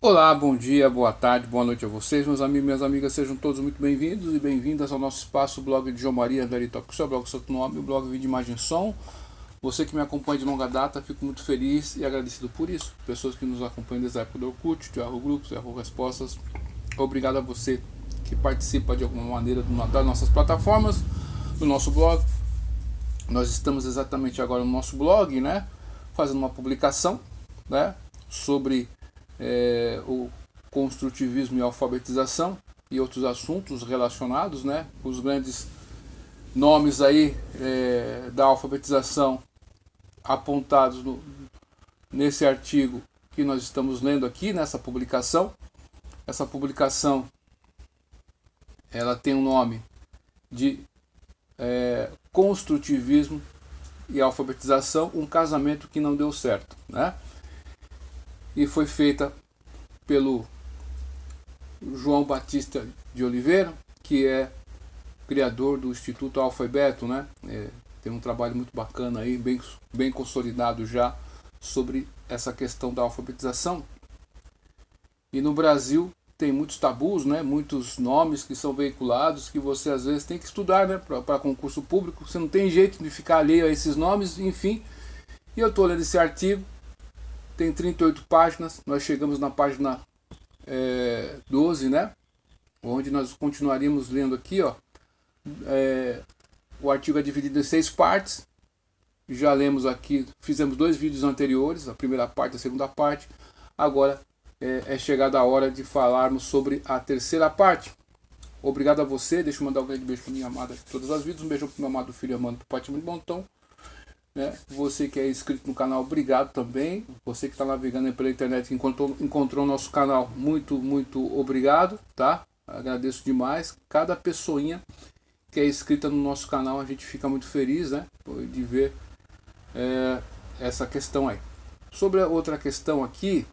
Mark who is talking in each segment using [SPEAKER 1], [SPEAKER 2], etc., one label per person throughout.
[SPEAKER 1] Olá, bom dia, boa tarde, boa noite a vocês, meus amigos e minhas amigas, sejam todos muito bem-vindos e bem-vindas ao nosso espaço, o blog de João Maria Veritop, seu blog, seu nome, o blog Vídeo Imagem Som. Você que me acompanha de longa data, fico muito feliz e agradecido por isso. Pessoas que nos acompanham desde a época do Orkut, de Yahoo Grupos, Yahoo Respostas, obrigado a você que participa de alguma maneira das nossas plataformas, do nosso blog. Nós estamos exatamente agora no nosso blog, né, fazendo uma publicação, né, sobre o construtivismo e alfabetização e outros assuntos relacionados, né? Os grandes nomes aí da alfabetização apontados nesse artigo que nós estamos lendo aqui, nessa publicação. Essa publicação ela tem um nome de construtivismo e alfabetização, um casamento que não deu certo, né? E foi feita pelo João Batista de Oliveira, que é criador do Instituto Alfa e Beto, né? Tem um trabalho muito bacana aí, bem consolidado já, sobre essa questão da alfabetização. E no Brasil tem muitos tabus, né? Muitos nomes que são veiculados, que você às vezes tem que estudar, né? Para concurso público, você não tem jeito de ficar alheio a esses nomes, enfim. E eu estou lendo esse artigo. Tem 38 páginas, nós chegamos na página 12, né? Onde nós continuaríamos lendo aqui, ó. O artigo é dividido em 6 partes. Já lemos aqui, fizemos 2 vídeos anteriores, a primeira parte e a segunda parte. Agora é chegada a hora de falarmos sobre a terceira parte. Obrigado a você, deixa eu mandar um grande beijo para minha amada de todas as vidas. Um beijo para meu amado filho amando, para o Pai muito bom tom. Né? Você que é inscrito no canal, obrigado também. Você que está navegando pela internet e encontrou o nosso canal, muito obrigado, tá? Agradeço demais. Cada pessoinha que é inscrita no nosso canal, a gente fica muito feliz, né? De ver essa questão aí. Sobre a outra questão aqui,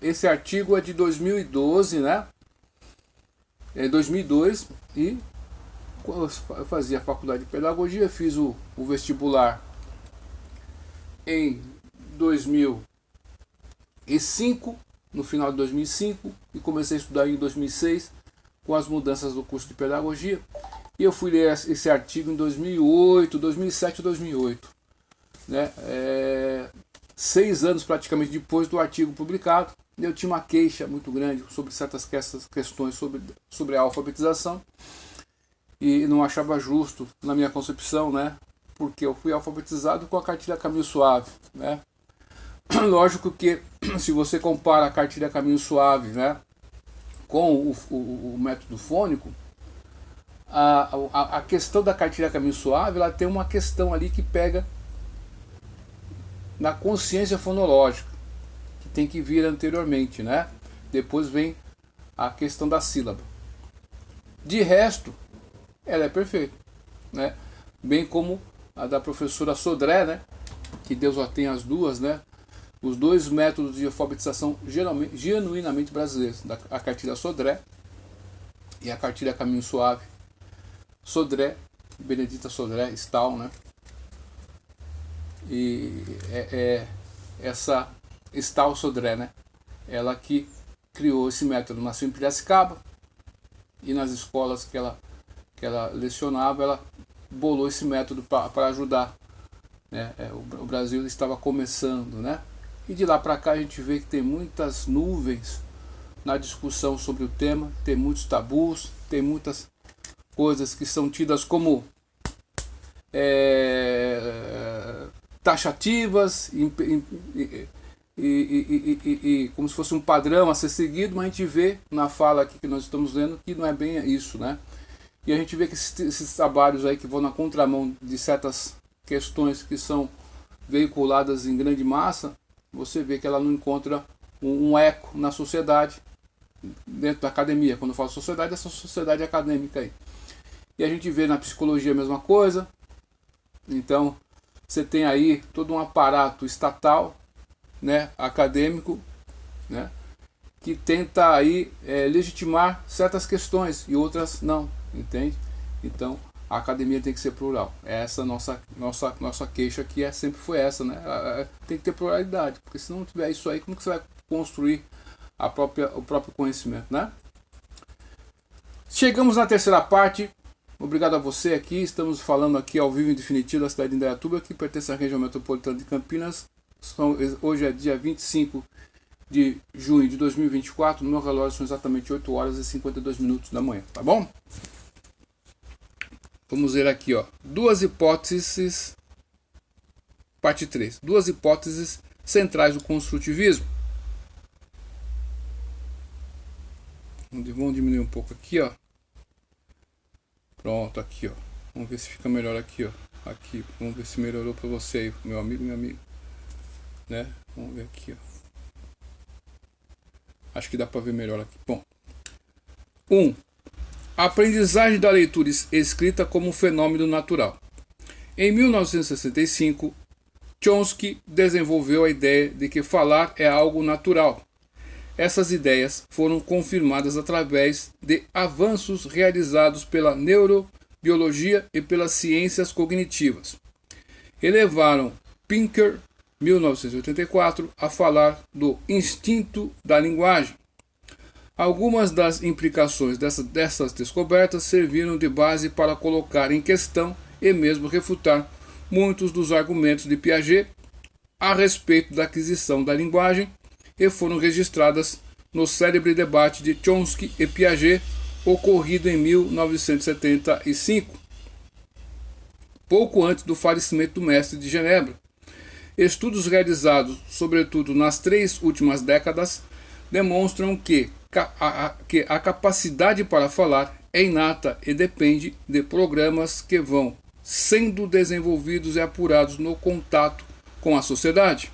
[SPEAKER 1] esse artigo é de 2012, né? 2002 e eu fazia a faculdade de pedagogia, fiz o vestibular em 2005, no final de 2005, e comecei a estudar em 2006 com as mudanças do curso de pedagogia. E eu fui ler esse artigo em 2008, 2007 e 2008, né? 6 anos praticamente depois do artigo publicado. Eu tinha uma queixa muito grande sobre certas questões sobre a alfabetização. E não achava justo, na minha concepção, né? Porque eu fui alfabetizado com a cartilha Caminho Suave, né? Lógico que se você compara a cartilha Caminho Suave, né, com o método fônico, a questão da cartilha Caminho Suave, ela tem uma questão ali que pega na consciência fonológica, que tem que vir anteriormente, né? Depois vem a questão da sílaba. De resto, ela é perfeita, né? Bem como a da professora Sodré, né? Que Deus a tenha as duas, né? Os dois métodos de alfabetização genuinamente brasileiros, a cartilha Sodré e a cartilha Caminho Suave. Sodré, Benedita Sodré, Stahl, né? E essa Stahl Sodré, né? Ela que criou esse método, nasceu em Piracicaba, e nas escolas que ela lecionava, ela bolou esse método para ajudar, né? O Brasil estava começando, né? E de lá para cá a gente vê que tem muitas nuvens na discussão sobre o tema, tem muitos tabus, tem muitas coisas que são tidas como taxativas e como se fosse um padrão a ser seguido, mas a gente vê na fala aqui que nós estamos lendo que não é bem isso, né? E a gente vê que esses trabalhos aí que vão na contramão de certas questões que são veiculadas em grande massa, você vê que ela não encontra um eco na sociedade, dentro da academia. Quando eu falo sociedade, essa sociedade acadêmica aí. E a gente vê na psicologia a mesma coisa. Então, você tem aí todo um aparato estatal, né, acadêmico, né, que tenta aí legitimar certas questões e outras não, entende? Então a academia tem que ser plural. Essa nossa queixa que sempre foi essa, né? Tem que ter pluralidade, porque se não tiver isso aí, como que você vai construir o próprio conhecimento, né? Chegamos na terceira parte. Obrigado a você aqui. Estamos falando aqui ao vivo em definitivo da cidade de Indaiatuba, que pertence à região metropolitana de Campinas. Hoje é dia 25 de junho de 2024. No meu relógio são exatamente 8 horas e 52 minutos da manhã, tá bom? Vamos ver aqui, ó. Duas hipóteses, parte 3. Duas hipóteses centrais do construtivismo. Vamos diminuir um pouco aqui, ó. Pronto, aqui, ó. Vamos ver se fica melhor aqui, ó. Aqui, vamos ver se melhorou para você aí, meu amigo, minha amiga. Né? Vamos ver aqui, ó. Acho que dá para ver melhor aqui. Bom. 1. A aprendizagem da leitura escrita como um fenômeno natural. Em 1965, Chomsky desenvolveu a ideia de que falar é algo natural. Essas ideias foram confirmadas através de avanços realizados pela neurobiologia e pelas ciências cognitivas. Elevaram Pinker, 1984, a falar do instinto da linguagem. Algumas das implicações dessas descobertas serviram de base para colocar em questão e mesmo refutar muitos dos argumentos de Piaget a respeito da aquisição da linguagem e foram registradas no célebre debate de Chomsky e Piaget, ocorrido em 1975, pouco antes do falecimento do mestre de Genebra. Estudos realizados, sobretudo nas 3 últimas décadas, demonstram que a capacidade para falar é inata e depende de programas que vão sendo desenvolvidos e apurados no contato com a sociedade.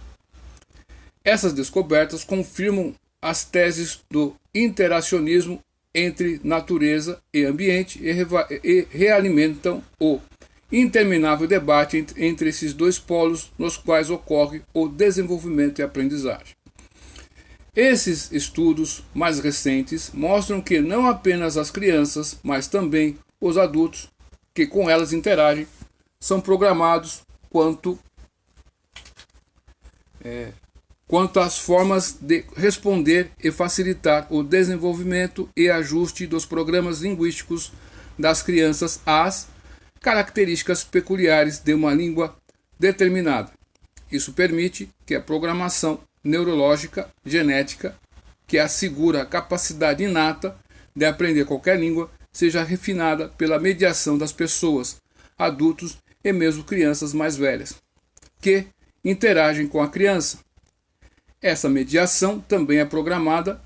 [SPEAKER 1] Essas descobertas confirmam as teses do interacionismo entre natureza e ambiente e realimentam o interminável debate entre esses dois polos nos quais ocorre o desenvolvimento e aprendizagem. Esses estudos mais recentes mostram que não apenas as crianças, mas também os adultos que com elas interagem são programados quanto às formas de responder e facilitar o desenvolvimento e ajuste dos programas linguísticos das crianças às características peculiares de uma língua determinada. Isso permite que a programação neurológica genética, que assegura a capacidade inata de aprender qualquer língua, seja refinada pela mediação das pessoas, adultos e mesmo crianças mais velhas, que interagem com a criança. Essa mediação também é programada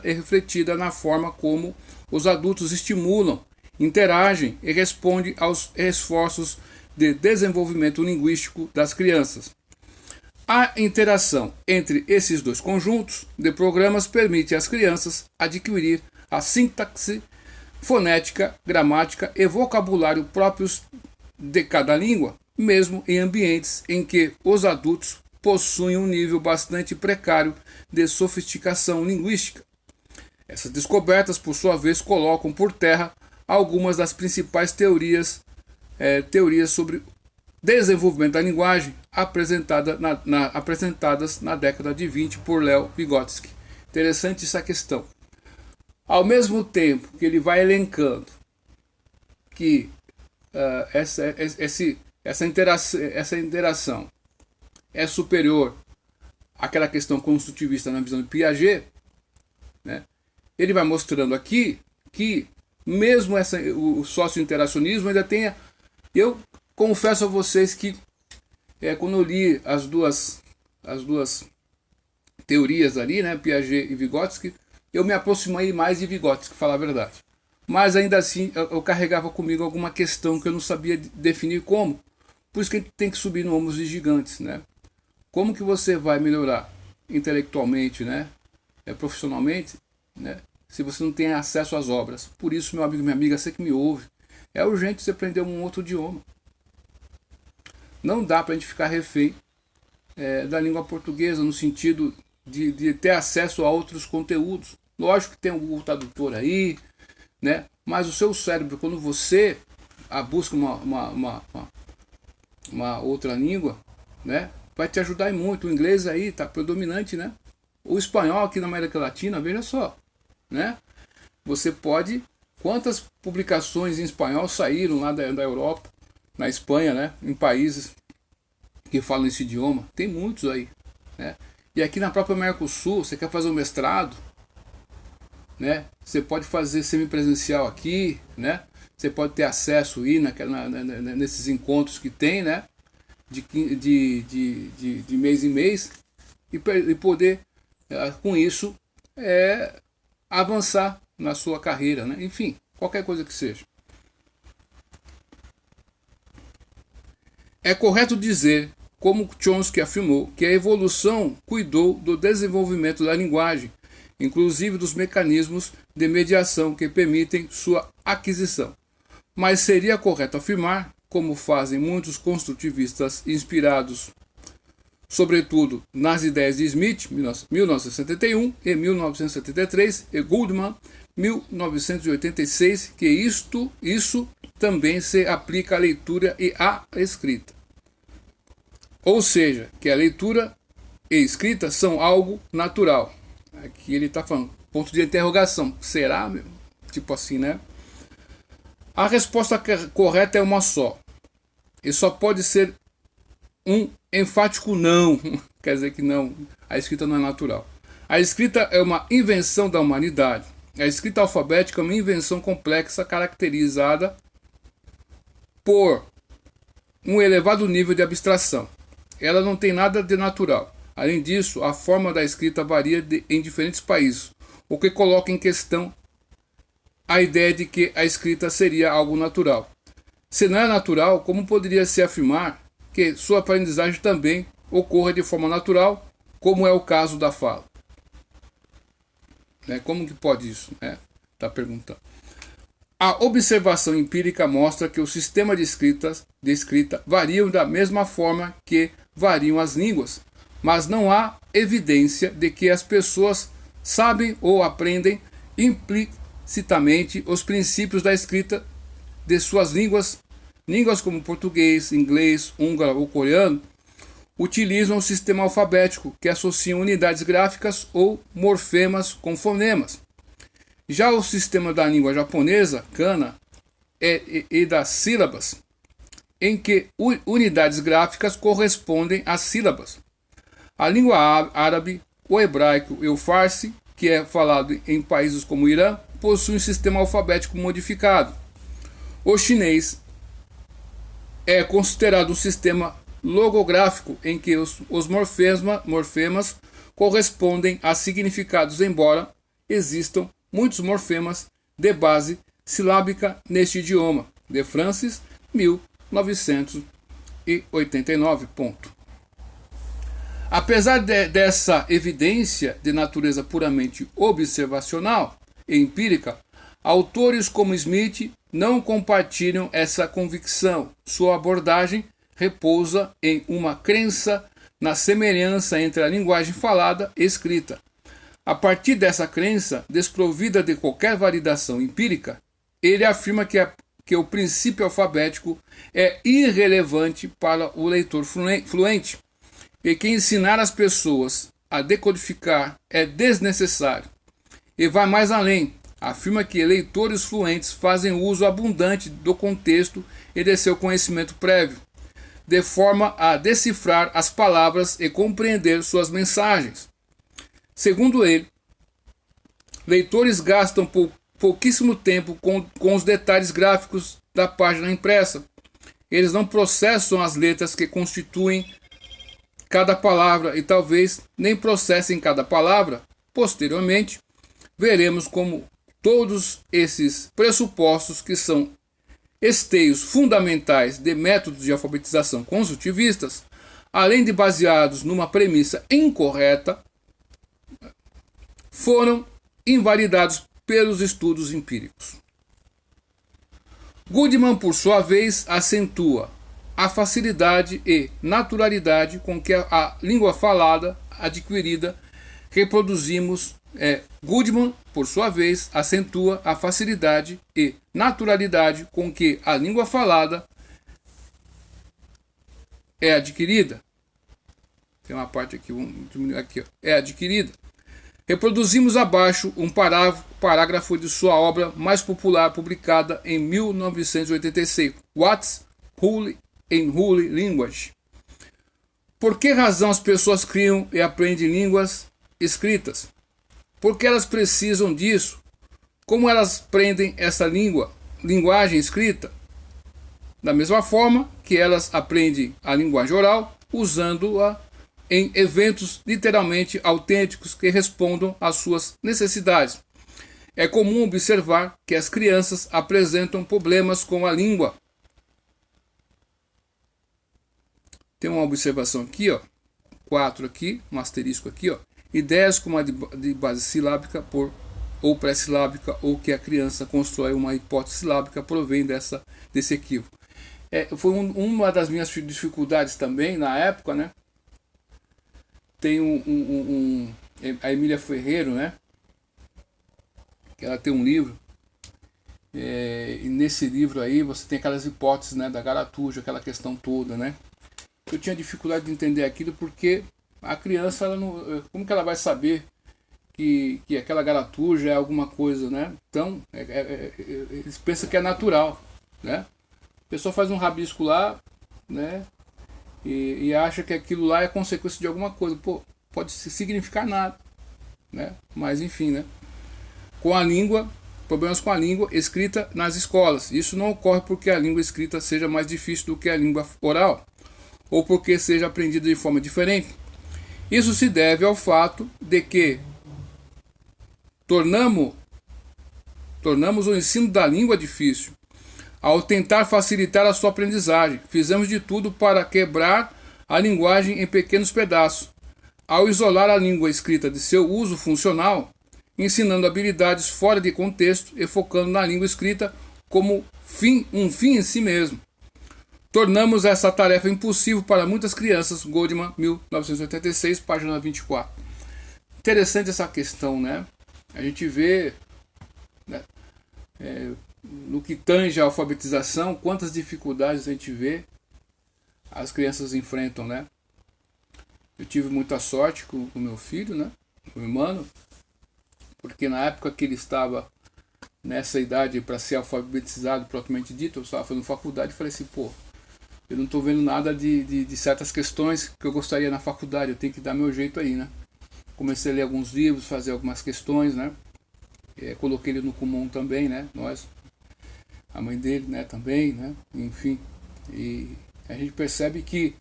[SPEAKER 1] e refletida na forma como os adultos estimulam, interagem e respondem aos esforços de desenvolvimento linguístico das crianças. A interação entre esses dois conjuntos de programas permite às crianças adquirir a sintaxe, fonética, gramática e vocabulário próprios de cada língua, mesmo em ambientes em que os adultos possuem um nível bastante precário de sofisticação linguística. Essas descobertas, por sua vez, colocam por terra algumas das principais teorias sobre desenvolvimento da linguagem apresentadas na década de 20 por Léo Vygotsky. Interessante essa questão. Ao mesmo tempo que ele vai elencando que essa interação é superior àquela questão construtivista na visão de Piaget, né, ele vai mostrando aqui que mesmo o socio-interacionismo ainda tem... Eu confesso a vocês que quando eu li as duas teorias ali, né, Piaget e Vygotsky, eu me aproximei mais de Vygotsky, falar a verdade. Mas ainda assim eu carregava comigo alguma questão que eu não sabia definir como. Por isso que a gente tem que subir no ombros de gigantes, né? Como que você vai melhorar intelectualmente, né, profissionalmente, né, se você não tem acesso às obras? Por isso, meu amigo, minha amiga, você que me ouve, é urgente você aprender um outro idioma. Não dá para a gente ficar refém da língua portuguesa no sentido de ter acesso a outros conteúdos. Lógico que tem o tradutor aí, né? Mas o seu cérebro, quando você busca uma outra língua, né, vai te ajudar em muito. O inglês aí está predominante, né? O espanhol aqui na América Latina, veja só, né? Você pode... Quantas publicações em espanhol saíram lá da Europa, na Espanha, né? Em países que falam esse idioma. Tem muitos aí, né? E aqui na própria Mercosul, você quer fazer um mestrado, né? Você pode fazer semipresencial aqui, né? Você pode ter acesso aí nesses encontros que tem, né? De mês em mês e poder, com isso, avançar na sua carreira, né? Enfim, qualquer coisa que seja. É correto dizer, como Chomsky afirmou, que a evolução cuidou do desenvolvimento da linguagem, inclusive dos mecanismos de mediação que permitem sua aquisição. Mas seria correto afirmar, como fazem muitos construtivistas inspirados, sobretudo nas ideias de Smith, 1971 e 1973, e Goldman, 1986, que isso também se aplica à leitura e à escrita. Ou seja, que a leitura e escrita são algo natural. Aqui ele está falando, ponto de interrogação. Será, meu? Tipo assim, né? A resposta correta é uma só. E só pode ser um enfático não. Quer dizer que não, a escrita não é natural. A escrita é uma invenção da humanidade. A escrita alfabética é uma invenção complexa caracterizada por um elevado nível de abstração. Ela não tem nada de natural. Além disso, a forma da escrita varia em diferentes países, o que coloca em questão a ideia de que a escrita seria algo natural. Se não é natural, como poderia se afirmar que sua aprendizagem também ocorra de forma natural, como é o caso da fala? Como que pode isso? Está perguntando. A observação empírica mostra que os sistemas de escrita variam da mesma forma que variam as línguas, mas não há evidência de que as pessoas sabem ou aprendem implicitamente os princípios da escrita de suas línguas. Línguas como português, inglês, húngaro ou coreano utilizam o sistema alfabético que associa unidades gráficas ou morfemas com fonemas. Já o sistema da língua japonesa, kana, e das sílabas, em que unidades gráficas correspondem às sílabas. A língua árabe, o hebraico e o farsi, que é falado em países como o Irã, possuem um sistema alfabético modificado. O chinês é considerado um sistema logográfico em que os morfemas correspondem a significados, embora existam muitos morfemas de base silábica neste idioma. De Francis, 1989. Apesar dessa evidência de natureza puramente observacional e empírica, autores como Smith não compartilham essa convicção. Sua abordagem repousa em uma crença na semelhança entre a linguagem falada e escrita. A partir dessa crença, desprovida de qualquer validação empírica, ele afirma que o princípio alfabético é irrelevante para o leitor fluente e que ensinar as pessoas a decodificar é desnecessário. E vai mais além. Afirma que leitores fluentes fazem uso abundante do contexto e de seu conhecimento prévio, de forma a decifrar as palavras e compreender suas mensagens. Segundo ele, leitores gastam pouquíssimo tempo com os detalhes gráficos da página impressa. Eles não processam as letras que constituem cada palavra e talvez nem processem cada palavra. Posteriormente, veremos como todos esses pressupostos, que são esteios fundamentais de métodos de alfabetização construtivistas, além de baseados numa premissa incorreta, foram invalidados pelos estudos empíricos. Goodman, por sua vez, acentua a facilidade e naturalidade com que a língua falada adquirida reproduzimos. Goodman, por sua vez, acentua a facilidade e naturalidade com que a língua falada é adquirida. Tem uma parte aqui, aqui ó, é adquirida. Reproduzimos abaixo um parágrafo de sua obra mais popular, publicada em 1986, What's Holy in Holy Language? Por que razão as pessoas criam e aprendem línguas escritas? Por que elas precisam disso? Como elas aprendem essa linguagem escrita? Da mesma forma que elas aprendem a linguagem oral, usando-a em eventos literalmente autênticos que respondam às suas necessidades. É comum observar que as crianças apresentam problemas com a língua. Tem uma observação aqui, ó, 4 aqui, um asterisco aqui, ó. Ideias como a de base silábica ou pré-silábica, ou que a criança constrói uma hipótese silábica, provém desse equívoco. Foi uma das minhas dificuldades também na época, né? Tem a Emília Ferreiro, né? Que ela tem um livro, e nesse livro aí você tem aquelas hipóteses, né, da garatuja, aquela questão toda, né? Eu tinha dificuldade de entender aquilo porque a criança, ela não, como que ela vai saber que aquela garatuja é alguma coisa, né? Então, eles pensam que é natural, né? A pessoa faz um rabisco lá, né? E acha que aquilo lá é consequência de alguma coisa. Pô, pode significar nada, né? Mas enfim, né? Com a língua, problemas com a língua escrita nas escolas. Isso não ocorre porque a língua escrita seja mais difícil do que a língua oral, ou porque seja aprendida de forma diferente. Isso se deve ao fato de que tornamos o ensino da língua difícil. Ao tentar facilitar a sua aprendizagem, fizemos de tudo para quebrar a linguagem em pequenos pedaços. Ao isolar a língua escrita de seu uso funcional, ensinando habilidades fora de contexto e focando na língua escrita como um fim em si mesmo. Tornamos essa tarefa impossível para muitas crianças. Goldman, 1986, página 24. Interessante essa questão, né? A gente vê, né, no que tange a alfabetização, quantas dificuldades a gente vê as crianças enfrentam, né? Eu tive muita sorte com o meu filho, né? O Emmanuel, porque na época que ele estava nessa idade para ser alfabetizado, propriamente dito, eu estava fazendo faculdade e falei assim, pô, eu não estou vendo nada de certas questões que eu gostaria na faculdade, eu tenho que dar meu jeito aí, né? Comecei a ler alguns livros, fazer algumas questões, né? Coloquei ele no Kumon também, né? Nós, a mãe dele, né? Também, né? Enfim, e a gente percebe que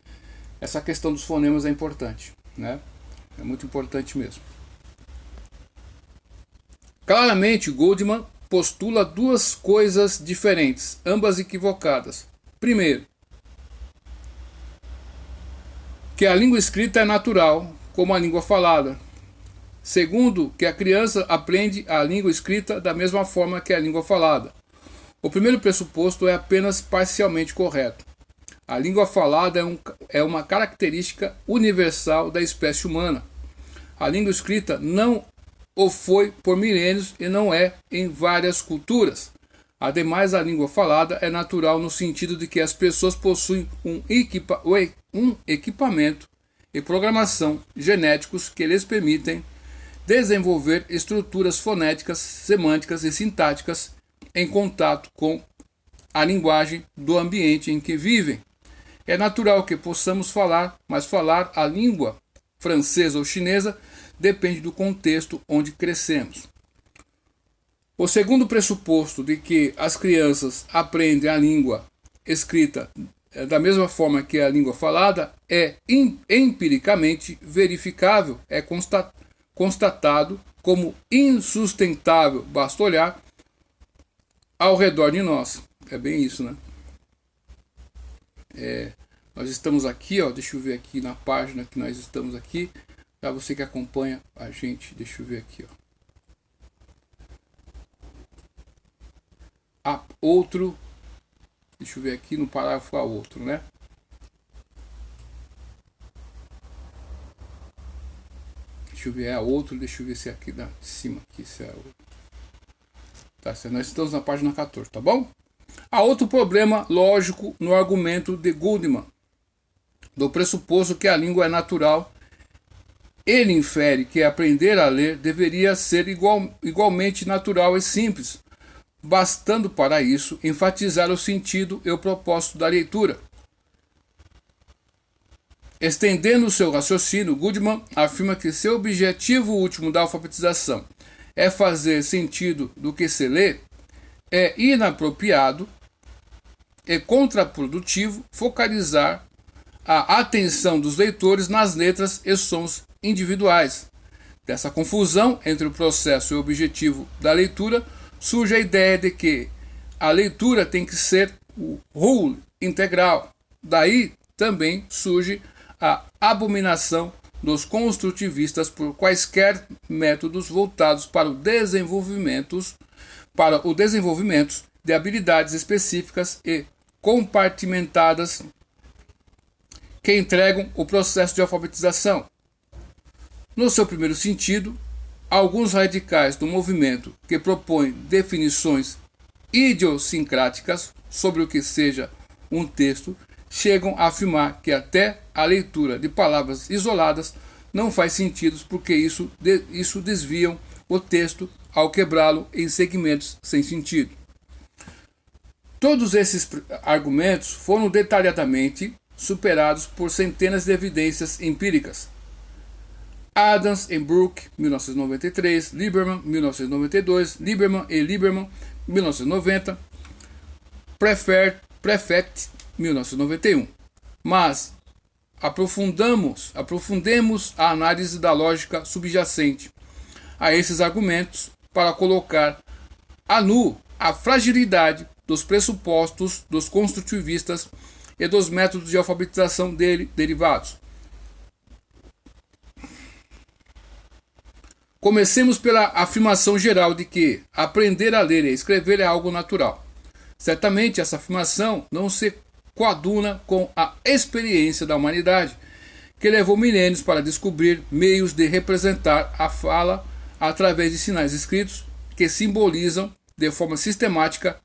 [SPEAKER 1] essa questão dos fonemas é importante, né? É muito importante mesmo. Claramente, Goldman postula duas coisas diferentes, ambas equivocadas. Primeiro, que a língua escrita é natural, como a língua falada. Segundo, que a criança aprende a língua escrita da mesma forma que a língua falada. O primeiro pressuposto é apenas parcialmente correto. A língua falada é uma característica universal da espécie humana. A língua escrita não o foi por milênios e não é em várias culturas. Ademais, a língua falada é natural no sentido de que as pessoas possuem um equipamento e programação genéticos que lhes permitem desenvolver estruturas fonéticas, semânticas e sintáticas em contato com a linguagem do ambiente em que vivem. É natural que possamos falar, mas falar a língua francesa ou chinesa depende do contexto onde crescemos. O segundo pressuposto de que as crianças aprendem a língua escrita da mesma forma que a língua falada é empiricamente verificável, é constatado como insustentável. Basta olhar ao redor de nós. É bem isso, né? Nós estamos aqui, ó, deixa eu ver aqui na página que nós estamos aqui, para você que acompanha a gente, deixa eu ver aqui, ó. Outro, deixa eu ver aqui no parágrafo a outro, né? Deixa eu ver, outro, deixa eu ver se é aqui de cima, aqui, se é outro. Tá, nós estamos na página 14, tá bom? Há outro problema lógico no argumento de Goldman. do pressuposto que a língua é natural. Ele infere que aprender a ler deveria ser igualmente natural e simples, bastando para isso enfatizar o sentido e o propósito da leitura. Estendendo seu raciocínio, Goodman afirma que seu objetivo último da alfabetização é fazer sentido do que se lê. É inapropriado e contraprodutivo focalizar a atenção dos leitores nas letras e sons individuais. Dessa confusão entre o processo e o objetivo da leitura, surge a ideia de que a leitura tem que ser o whole integral. Daí também surge a abominação dos construtivistas por quaisquer métodos voltados para o desenvolvimento de habilidades específicas e compartimentadas que entregam o processo de alfabetização. No seu primeiro sentido, alguns radicais do movimento que propõem definições idiosincráticas sobre o que seja um texto chegam a afirmar que até a leitura de palavras isoladas não faz sentido porque isso desviam o texto ao quebrá-lo em segmentos sem sentido. Todos esses argumentos foram detalhadamente superados por centenas de evidências empíricas. Adams e Brooke, 1993, Lieberman, 1992, Lieberman e Lieberman, 1990, Prefect, 1991. Mas aprofundemos a análise da lógica subjacente a esses argumentos para colocar a nu a fragilidade dos pressupostos dos construtivistas e dos métodos de alfabetização derivados. Comecemos pela afirmação geral de que aprender a ler e escrever é algo natural. Certamente essa afirmação não se coaduna com a experiência da humanidade, que levou milênios para descobrir meios de representar a fala através de sinais escritos que simbolizam de forma sistemática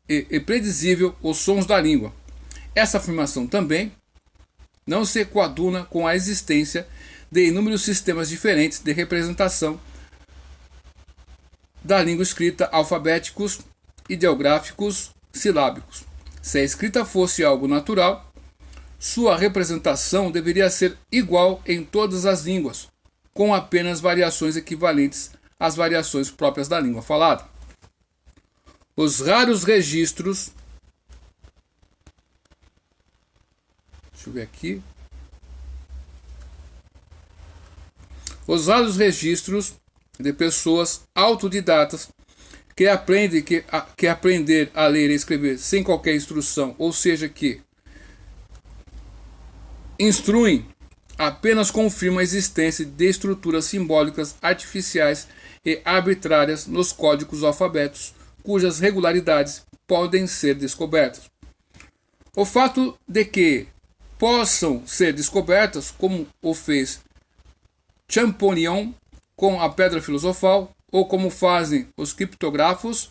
[SPEAKER 1] e predizível os sons da língua. Essa afirmação também não se coaduna com a existência de inúmeros sistemas diferentes de representação da língua escrita, alfabéticos, ideográficos, silábicos. Se a escrita fosse algo natural, sua representação deveria ser igual em todas as línguas, com apenas variações equivalentes às variações próprias da língua falada. Os raros registros. Deixa eu ver aqui. Os raros registros de pessoas autodidatas que aprendem que aprender a ler e escrever sem qualquer instrução, ou seja, que instruem, apenas confirma a existência de estruturas simbólicas artificiais e arbitrárias nos códigos alfabetos, cujas regularidades podem ser descobertas. O fato de que possam ser descobertas, como o fez Champollion com a pedra filosofal, ou como fazem os criptógrafos,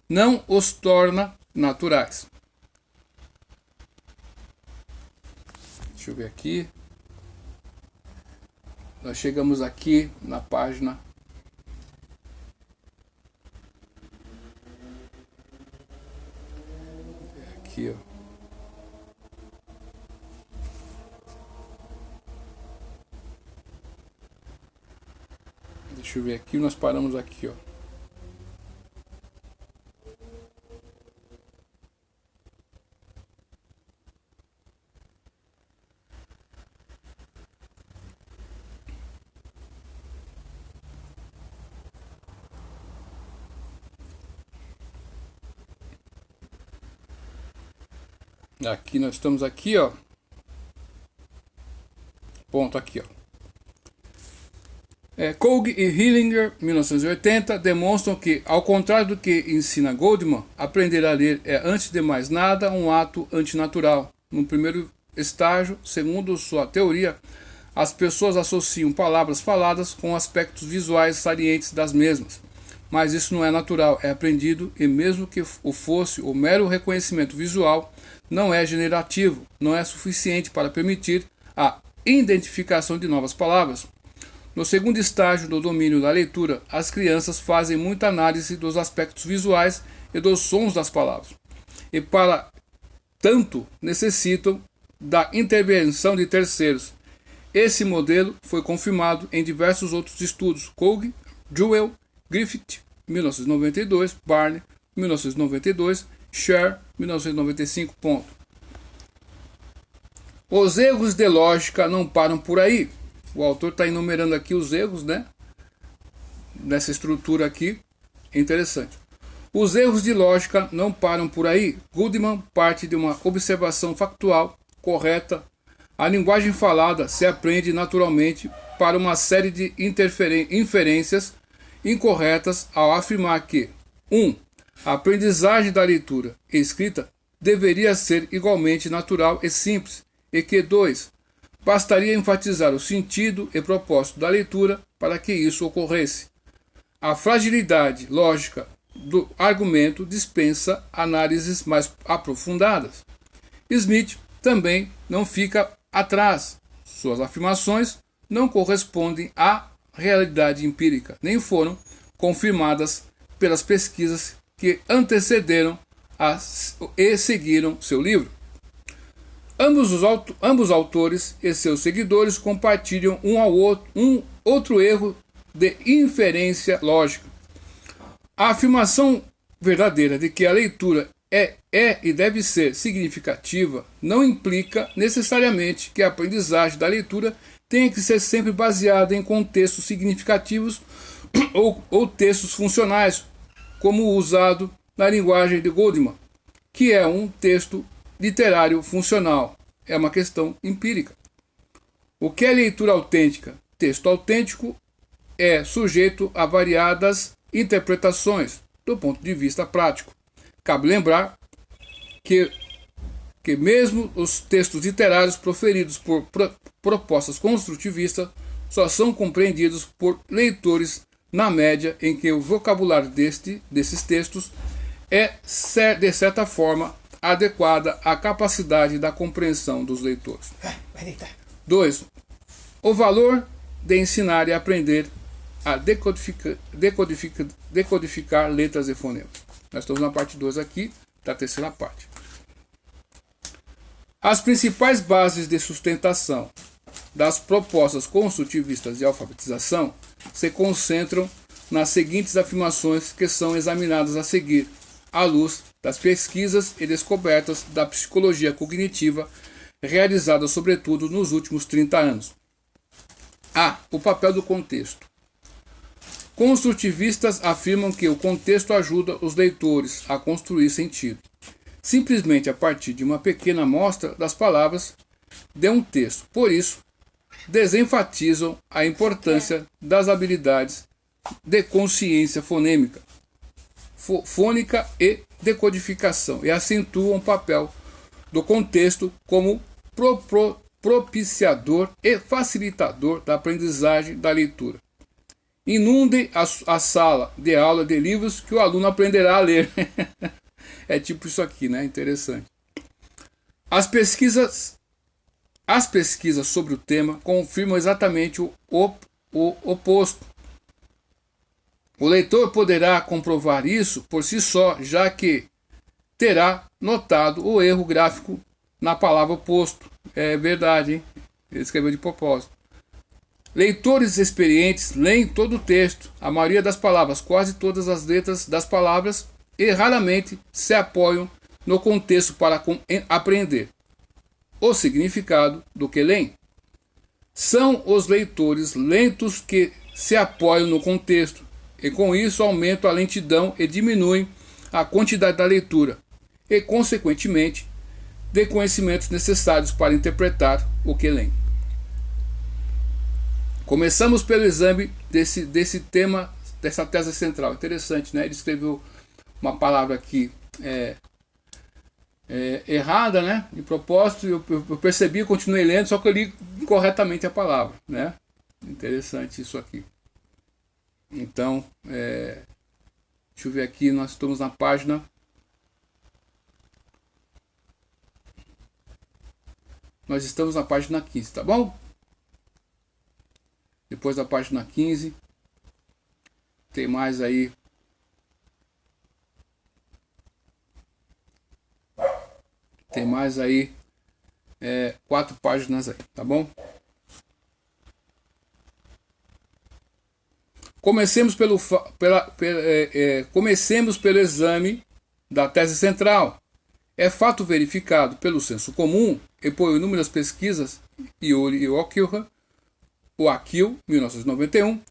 [SPEAKER 1] não os torna naturais. Deixa eu ver aqui. Nós chegamos aqui na página aqui, ó. Deixa eu ver aqui, nós paramos aqui, ó. Aqui nós estamos aqui, ó. Ponto aqui, ó. Koch e Hillinger, 1980, demonstram que, ao contrário do que ensina Goldman, aprender a ler é, antes de mais nada, um ato antinatural. No primeiro estágio, segundo sua teoria, as pessoas associam palavras faladas com aspectos visuais salientes das mesmas. mas isso não é natural, é aprendido, e mesmo que o fosse, o mero reconhecimento visual não é generativo, não é suficiente para permitir a identificação de novas palavras. No segundo estágio do domínio da leitura, as crianças fazem muita análise dos aspectos visuais e dos sons das palavras, e para tanto necessitam da intervenção de terceiros. Esse modelo foi confirmado em diversos outros estudos. Cogg, Jewell, Griffith, 1992, Barney, 1992, Sher, 1995. Os erros de lógica não param por aí. O autor está enumerando aqui os erros, né? Nessa estrutura aqui. É interessante. Os erros de lógica não param por aí. Goodman parte de uma observação factual correta. A linguagem falada se aprende naturalmente para uma série de inferências incorretas ao afirmar que 1. A aprendizagem da leitura e escrita deveria ser igualmente natural e simples, e que 2. Bastaria enfatizar o sentido e propósito da leitura para que isso ocorresse. A fragilidade lógica do argumento dispensa análises mais aprofundadas. Smith também não fica atrás. Suas afirmações não correspondem à realidade empírica, nem foram confirmadas pelas pesquisas que antecederam e seguiram seu livro. Ambos autores e seus seguidores compartilham um outro erro de inferência lógica. A afirmação verdadeira de que a leitura é e deve ser significativa não implica necessariamente que a aprendizagem da leitura tenha que ser sempre baseada em contextos significativos ou textos funcionais, como o usado na linguagem de Goldman, que é um texto literário funcional. É uma questão empírica. O que é leitura autêntica? Texto autêntico é sujeito a variadas interpretações do ponto de vista prático. Cabe lembrar que mesmo os textos literários proferidos por propostas construtivistas só são compreendidos por leitores na média em que o vocabulário desses textos é, de certa forma, adequada à capacidade da compreensão dos leitores. 2. O valor de ensinar e aprender a decodificar letras e fonemas. Nós estamos na parte 2 aqui, da terceira parte. As principais bases de sustentação das propostas construtivistas de alfabetização se concentram nas seguintes afirmações que são examinadas a seguir, à luz das pesquisas e descobertas da psicologia cognitiva realizadas sobretudo nos últimos 30 anos. A. O papel do contexto. Construtivistas afirmam que o contexto ajuda os leitores a construir sentido. Simplesmente a partir de uma pequena amostra das palavras de um texto. Por isso, desenfatizam a importância das habilidades de consciência fonêmica, fônica e decodificação, e acentuam o papel do contexto como propiciador e facilitador da aprendizagem da leitura. Inunde a sala de aula de livros que o aluno aprenderá a ler. É tipo isso aqui, né? Interessante. As pesquisas sobre o tema confirmam exatamente o oposto. O leitor poderá comprovar isso por si só, já que terá notado o erro gráfico na palavra oposto. É verdade, hein? Ele escreveu de propósito. Leitores experientes leem todo o texto, a maioria das palavras, quase todas as letras das palavras, e raramente se apoiam no contexto para aprender o significado do que leem. São os leitores lentos que se apoiam no contexto, e com isso aumentam a lentidão e diminuem a quantidade da leitura, e, consequentemente, de conhecimentos necessários para interpretar o que leem. Começamos pelo exame desse tema, dessa tese central. Interessante, né? Ele escreveu uma palavra aqui errada, né? De propósito, eu percebi, continuei lendo, só que eu li incorretamente a palavra, né? Interessante isso aqui. Então, Deixa eu ver aqui, nós estamos na página... Nós estamos na página 15, tá bom? Depois da página 15, tem mais aí. Tem mais aí 4 páginas aí, tá bom? Comecemos comecemos pelo exame da tese central. É fato verificado pelo senso comum e por inúmeras pesquisas, Iori e Oakil, 1991,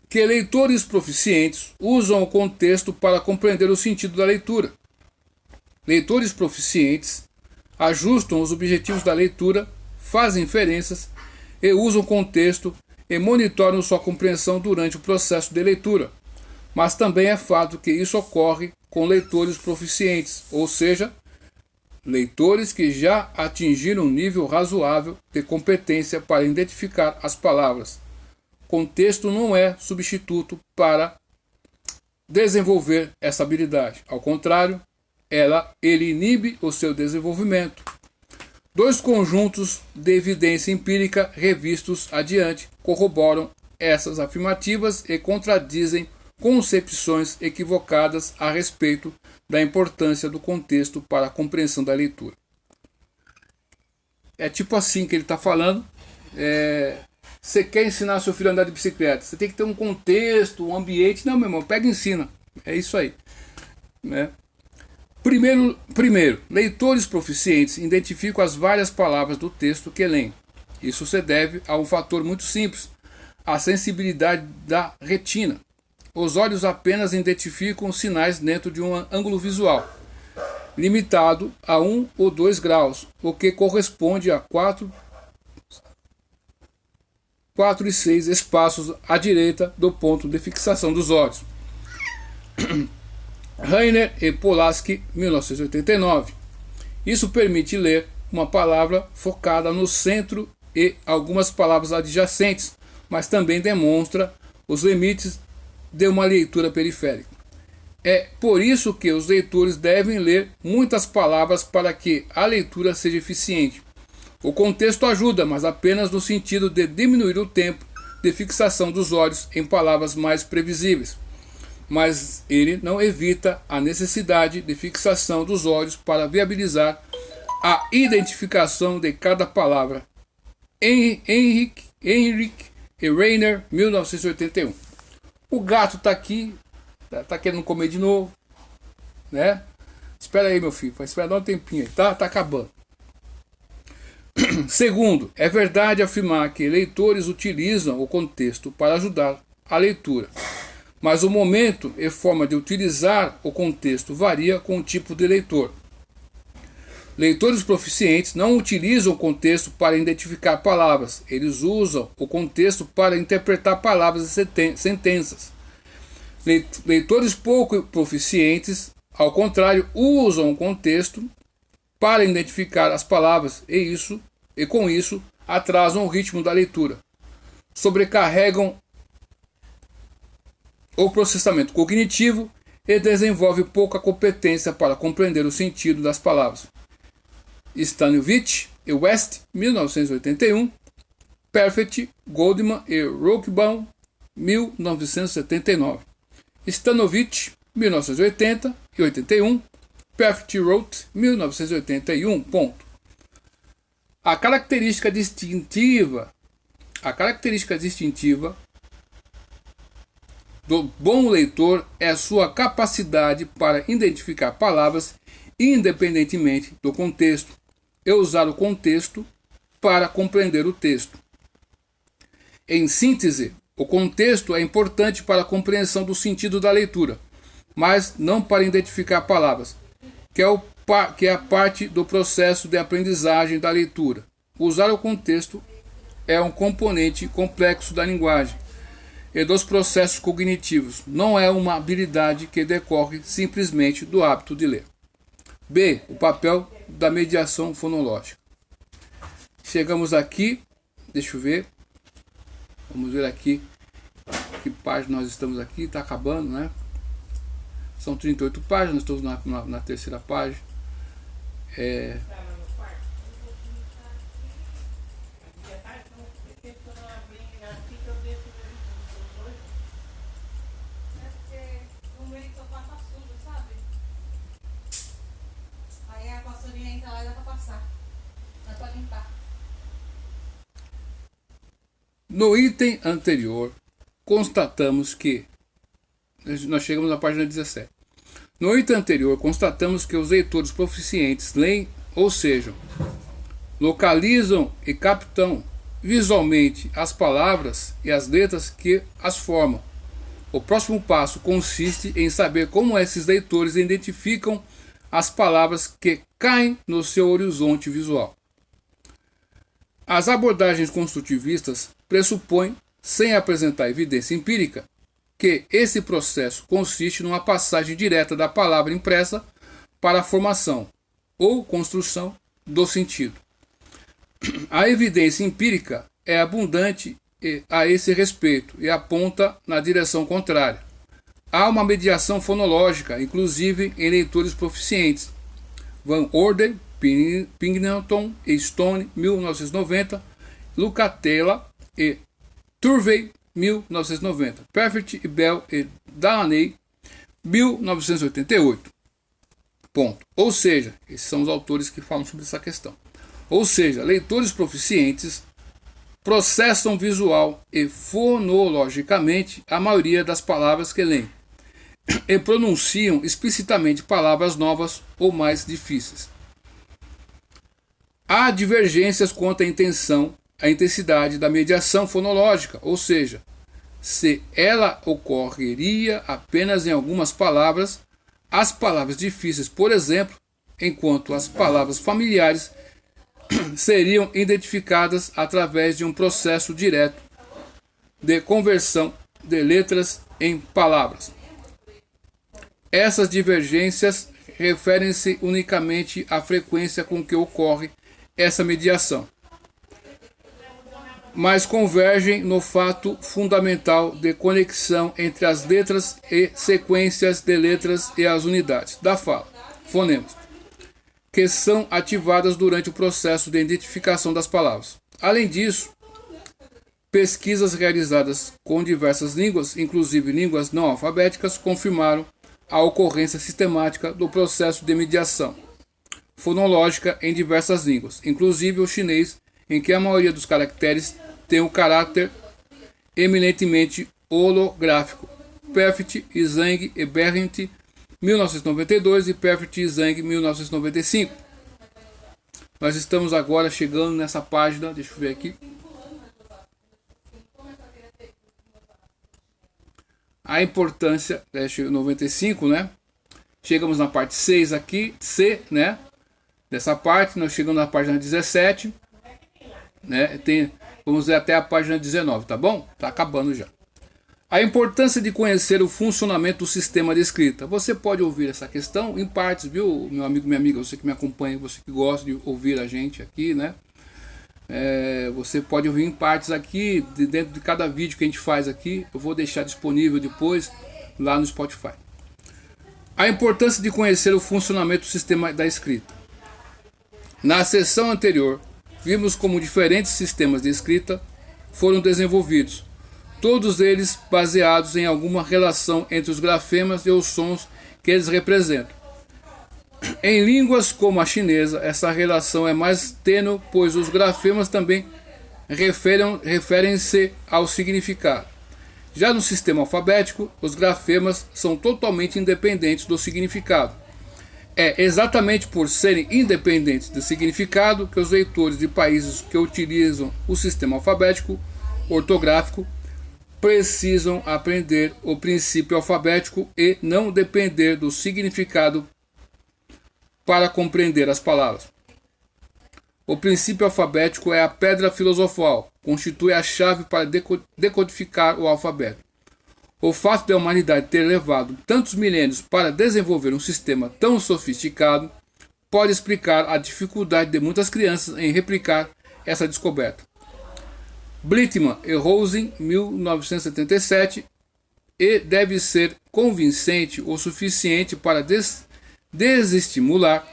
[SPEAKER 1] que leitores proficientes usam o contexto para compreender o sentido da leitura. Leitores proficientes ajustam os objetivos da leitura, fazem inferências e usam o contexto e monitoram sua compreensão durante o processo de leitura. Mas também é fato que isso ocorre com leitores proficientes, ou seja, leitores que já atingiram um nível razoável de competência para identificar as palavras. Contexto não é substituto para desenvolver essa habilidade. Ao contrário, ele inibe o seu desenvolvimento. 2 conjuntos de evidência empírica revistos adiante corroboram essas afirmativas e contradizem concepções equivocadas a respeito da importância do contexto para a compreensão da leitura. É tipo assim que ele está falando. Você quer ensinar seu filho a andar de bicicleta, você tem que ter um contexto, um ambiente. Não, meu irmão, pega e ensina. É isso aí. Né? Primeiro, leitores proficientes identificam as várias palavras do texto que leem. Isso se deve a um fator muito simples, a sensibilidade da retina. Os olhos apenas identificam sinais dentro de um ângulo visual, limitado a 1 ou 2 graus, o que corresponde a 4 e 6 espaços à direita do ponto de fixação dos olhos. Rainer e Polaski, 1989. Isso permite ler uma palavra focada no centro e algumas palavras adjacentes, mas também demonstra os limites de uma leitura periférica. É por isso que os leitores devem ler muitas palavras para que a leitura seja eficiente. O contexto ajuda, mas apenas no sentido de diminuir o tempo de fixação dos olhos em palavras mais previsíveis. Mas ele não evita a necessidade de fixação dos olhos para viabilizar a identificação de cada palavra. Henrik e Rainer, 1981. O gato está aqui, tá querendo comer de novo, né? Espera aí, meu filho, vai esperar um tempinho aí, tá? Tá acabando. Segundo, é verdade afirmar que leitores utilizam o contexto para ajudar a leitura, mas o momento e forma de utilizar o contexto varia com o tipo de leitor. Leitores proficientes não utilizam o contexto para identificar palavras, eles usam o contexto para interpretar palavras e sentenças. Leitores pouco proficientes, ao contrário, usam o contexto para identificar as palavras e com isso atrasam o ritmo da leitura. Sobrecarregam o processamento cognitivo e desenvolvem pouca competência para compreender o sentido das palavras. Stanovich e West, 1981, Perfect, Goldman e Roquebaum, 1979. Stanovich, 1980 e 81, Perfect Wrote, 1981. Ponto. A característica distintiva do bom leitor é sua capacidade para identificar palavras independentemente do contexto e usar o contexto para compreender o texto. Em síntese, o contexto é importante para a compreensão do sentido da leitura, mas não para identificar palavras, que é a parte do processo de aprendizagem da leitura. Usar o contexto é um componente complexo da linguagem e dos processos cognitivos, não é uma habilidade que decorre simplesmente do hábito de ler. B. O papel da mediação fonológica. Chegamos aqui, deixa eu ver, vamos ver aqui. que página nós estamos aqui, está acabando, né? São 38 páginas, estou na terceira página. No item anterior, constatamos que nós chegamos na página 17. No item anterior, constatamos que os leitores proficientes leem, ou seja, localizam e captam visualmente as palavras e as letras que as formam. O próximo passo consiste em saber como esses leitores identificam as palavras que caem no seu horizonte visual. As abordagens construtivistas pressupõem, sem apresentar evidência empírica, que esse processo consiste numa passagem direta da palavra impressa para a formação ou construção do sentido. A evidência empírica é abundante a esse respeito e aponta na direção contrária. Há uma mediação fonológica, inclusive em leitores proficientes. Van Orden, Pingleton e Stone, 1990, Lucatella e Turvey, 1990, Perfect e Bell e Delaney, 1988. Ponto. Ou seja, esses são os autores que falam sobre essa questão. Ou seja, leitores proficientes processam visual e fonologicamente a maioria das palavras que leem e pronunciam explicitamente palavras novas ou mais difíceis. Há divergências quanto à intensidade da mediação fonológica, ou seja, se ela ocorreria apenas em algumas palavras, as palavras difíceis, por exemplo, enquanto as palavras familiares seriam identificadas através de um processo direto de conversão de letras em palavras. Essas divergências referem-se unicamente à frequência com que ocorre essa mediação, mas convergem no fato fundamental de conexão entre as letras e sequências de letras e as unidades da fala, fonemas, que são ativadas durante o processo de identificação das palavras. Além disso, pesquisas realizadas com diversas línguas, inclusive línguas não alfabéticas, confirmaram a ocorrência sistemática do processo de mediação fonológica em diversas línguas, inclusive o chinês, em que a maioria dos caracteres tem um caráter eminentemente holográfico. Perfect e Zhang e Behrendt, 1992 e Perfect e Zhang, 1995. Nós estamos agora chegando nessa página, deixa eu ver aqui. A importância, 95, né? Chegamos na parte 6 aqui, C, né? Dessa parte, nós chegamos na página 17, né? Vamos ver até a página 19, tá bom? Tá acabando já. A importância de conhecer o funcionamento do sistema de escrita. Você pode ouvir essa questão em partes, viu, meu amigo, minha amiga, você que me acompanha, você que gosta de ouvir a gente aqui, né? Você pode ouvir em partes aqui, dentro de cada vídeo que a gente faz aqui. Eu vou deixar disponível depois lá no Spotify. A importância de conhecer o funcionamento do sistema da escrita. Na sessão anterior, vimos como diferentes sistemas de escrita foram desenvolvidos, todos eles baseados em alguma relação entre os grafemas e os sons que eles representam. Em línguas como a chinesa, essa relação é mais tênue, pois os grafemas também referem-se ao significado. Já no sistema alfabético, os grafemas são totalmente independentes do significado. É exatamente por serem independentes do significado que os leitores de países que utilizam o sistema alfabético ortográfico precisam aprender o princípio alfabético e não depender do significado para compreender as palavras. O princípio alfabético é a pedra filosofal, constitui a chave para decodificar o alfabeto. O fato de a humanidade ter levado tantos milênios para desenvolver um sistema tão sofisticado pode explicar a dificuldade de muitas crianças em replicar essa descoberta. Blitman e Rosen, 1977, e deve ser convincente o suficiente para desestimular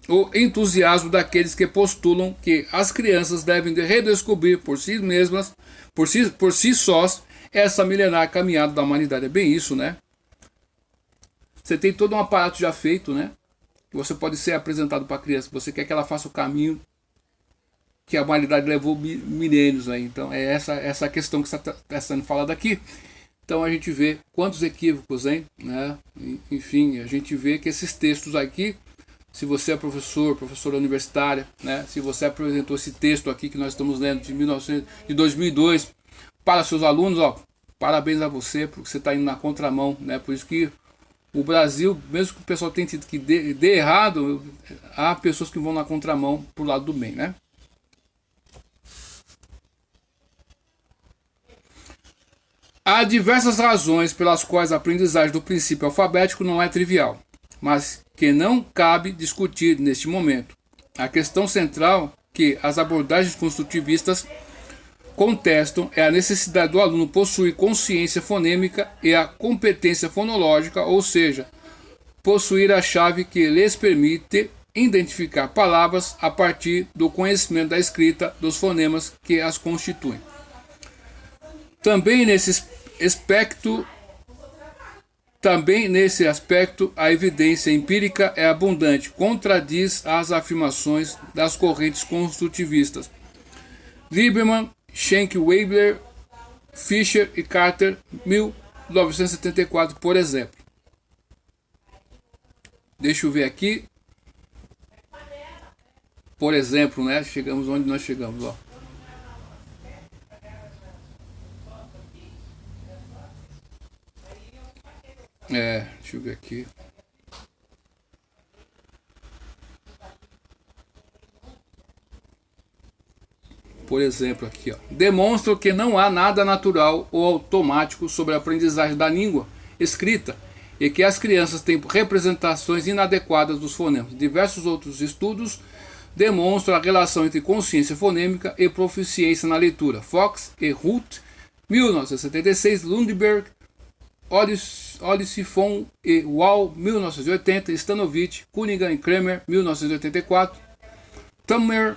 [SPEAKER 1] o entusiasmo daqueles que postulam que as crianças devem redescobrir por si mesmas, por si sós, essa milenar caminhada da humanidade. É bem isso, né? Você tem todo um aparato já feito, né? Que você pode ser apresentado para a criança. Você quer que ela faça o caminho que a humanidade levou milênios aí. Então é essa questão que está sendo falada aqui. Então a gente vê quantos equívocos, hein? Né? Enfim, a gente vê que esses textos aqui, se você é professora universitária, né? Se você apresentou esse texto aqui que nós estamos lendo de 2002 para seus alunos, ó, parabéns a você, porque você está indo na contramão, né? Por isso que o Brasil, mesmo que o pessoal tenha tido que dê errado, há pessoas que vão na contramão pro lado do bem, né? Há diversas razões pelas quais a aprendizagem do princípio alfabético não é trivial, mas que não cabe discutir neste momento. A questão central que as abordagens construtivistas contestam é a necessidade do aluno possuir consciência fonêmica e a competência fonológica, ou seja, possuir a chave que lhes permite identificar palavras a partir do conhecimento da escrita dos fonemas que as constituem. Também nesse aspecto, a evidência empírica é abundante, contradiz as afirmações das correntes construtivistas. Lieberman, Schenck, Weber, Fischer e Carter, 1974, por exemplo. Deixa eu ver aqui. Por exemplo, né? Chegamos onde nós chegamos, ó. Deixa eu ver aqui. Por exemplo, aqui, ó. Demonstram que não há nada natural ou automático sobre a aprendizagem da língua escrita e que as crianças têm representações inadequadas dos fonemas. Diversos outros estudos demonstram a relação entre consciência fonêmica e proficiência na leitura. Fox e Ruth, 1976, Lundberg, Olisifon e Wall, 1980, Stanovich, Cunningham e Kramer, 1984, Tamer,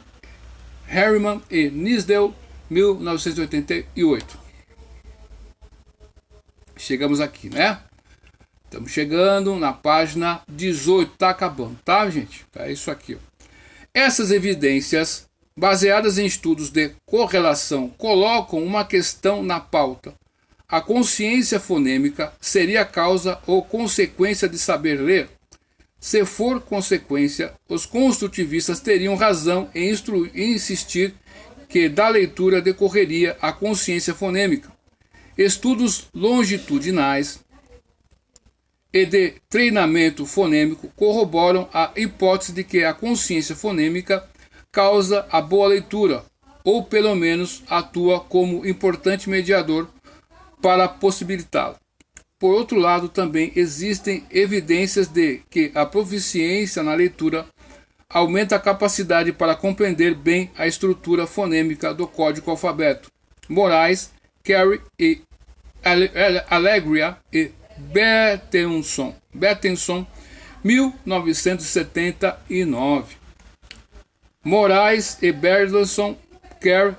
[SPEAKER 1] Harriman e Nisdell, 1988. Chegamos aqui, né? Estamos chegando na página 18, tá acabando, tá, gente? É isso aqui, ó. Essas evidências, baseadas em estudos de correlação, colocam uma questão na pauta. A consciência fonêmica seria causa ou consequência de saber ler? Se for consequência, os construtivistas teriam razão em insistir que da leitura decorreria a consciência fonêmica. Estudos longitudinais e de treinamento fonêmico corroboram a hipótese de que a consciência fonêmica causa a boa leitura, ou pelo menos atua como importante mediador para possibilitá-la. Por outro lado, também existem evidências de que a proficiência na leitura aumenta a capacidade para compreender bem a estrutura fonêmica do código alfabeto. Moraes, Carey e Allegria e Bettenson, 1979. Moraes e Bertelson, Carey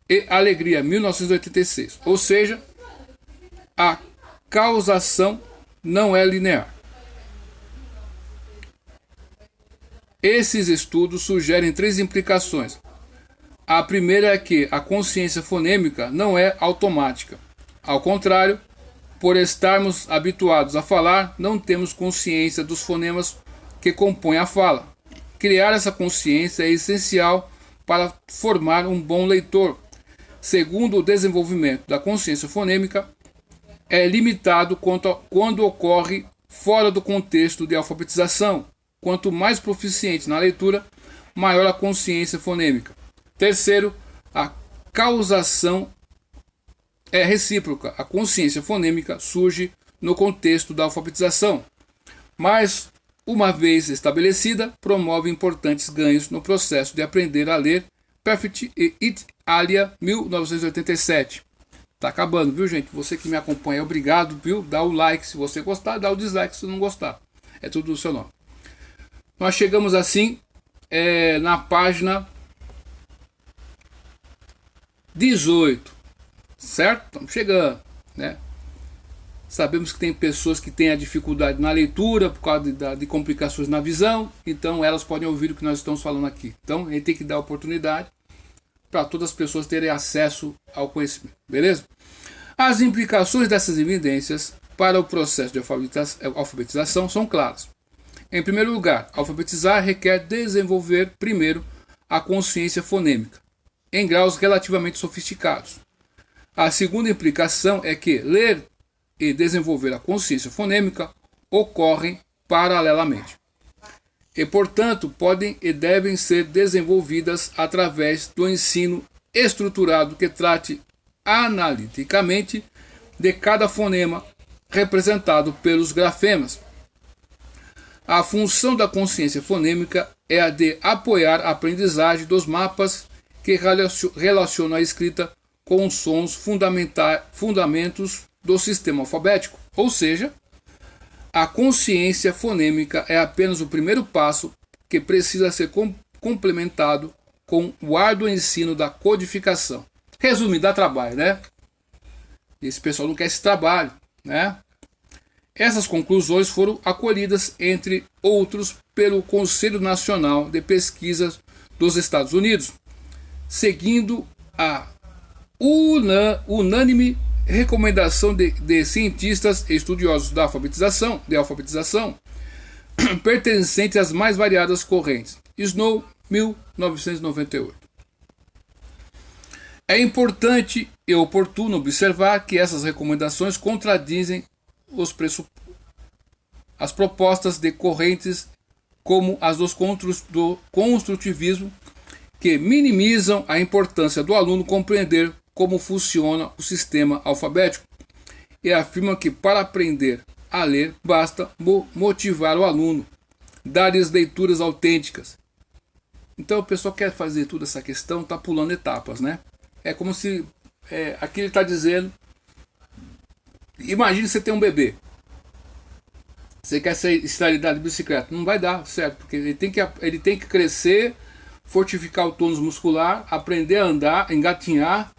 [SPEAKER 1] e Alegria, 1986. Ou seja, a causação não é linear. Esses estudos sugerem três implicações. A primeira é que a consciência fonêmica não é automática. Ao contrário, por estarmos habituados a falar, não temos consciência dos fonemas que compõem a fala. Criar essa consciência é essencial para formar um bom leitor. Segundo, o desenvolvimento da consciência fonêmica é limitado quando ocorre fora do contexto de alfabetização. Quanto mais proficiente na leitura, maior a consciência fonêmica. Terceiro, a causação é recíproca. A consciência fonêmica surge no contexto da alfabetização, mas, uma vez estabelecida, promove importantes ganhos no processo de aprender a ler. Perfect e It Alia, 1987. Tá acabando, viu, gente? Você que me acompanha, obrigado, viu? Dá o like se você gostar, dá o dislike se não gostar. É tudo do seu nome. Nós chegamos assim na página 18, certo? Estamos chegando, né? Sabemos que tem pessoas que têm a dificuldade na leitura por causa de complicações na visão, então elas podem ouvir o que nós estamos falando aqui. Então a gente tem que dar oportunidade para todas as pessoas terem acesso ao conhecimento, beleza? As implicações dessas evidências para o processo de alfabetização são claras. Em primeiro lugar, alfabetizar requer desenvolver primeiro a consciência fonêmica, em graus relativamente sofisticados. A segunda implicação é que ler e desenvolver a consciência fonêmica ocorrem paralelamente. E, portanto, podem e devem ser desenvolvidas através do ensino estruturado que trate analiticamente de cada fonema representado pelos grafemas. A função da consciência fonêmica é a de apoiar a aprendizagem dos mapas que relacionam a escrita com os sons fundamentos do sistema alfabético, ou seja, a consciência fonêmica é apenas o primeiro passo que precisa ser complementado com o árduo ensino da codificação. Resumindo, dá trabalho, né? Esse pessoal não quer esse trabalho, né? Essas conclusões foram acolhidas, entre outros, pelo Conselho Nacional de Pesquisas dos Estados Unidos, seguindo a unânime recomendação de cientistas e estudiosos da alfabetização, pertencentes às mais variadas correntes. Snow, 1998. É importante e oportuno observar que essas recomendações contradizem as propostas de correntes como as do construtivismo, que minimizam a importância do aluno compreender como funciona o sistema alfabético e afirmam que para aprender a ler basta motivar o aluno, dar-lhes leituras autênticas. Então o pessoal quer fazer toda essa questão, está pulando etapas, né? É como se aqui ele está dizendo, imagine você ter um bebê, você quer andar de bicicleta, não vai dar certo, porque ele tem que crescer, fortificar o tônus muscular, aprender a andar, engatinhar,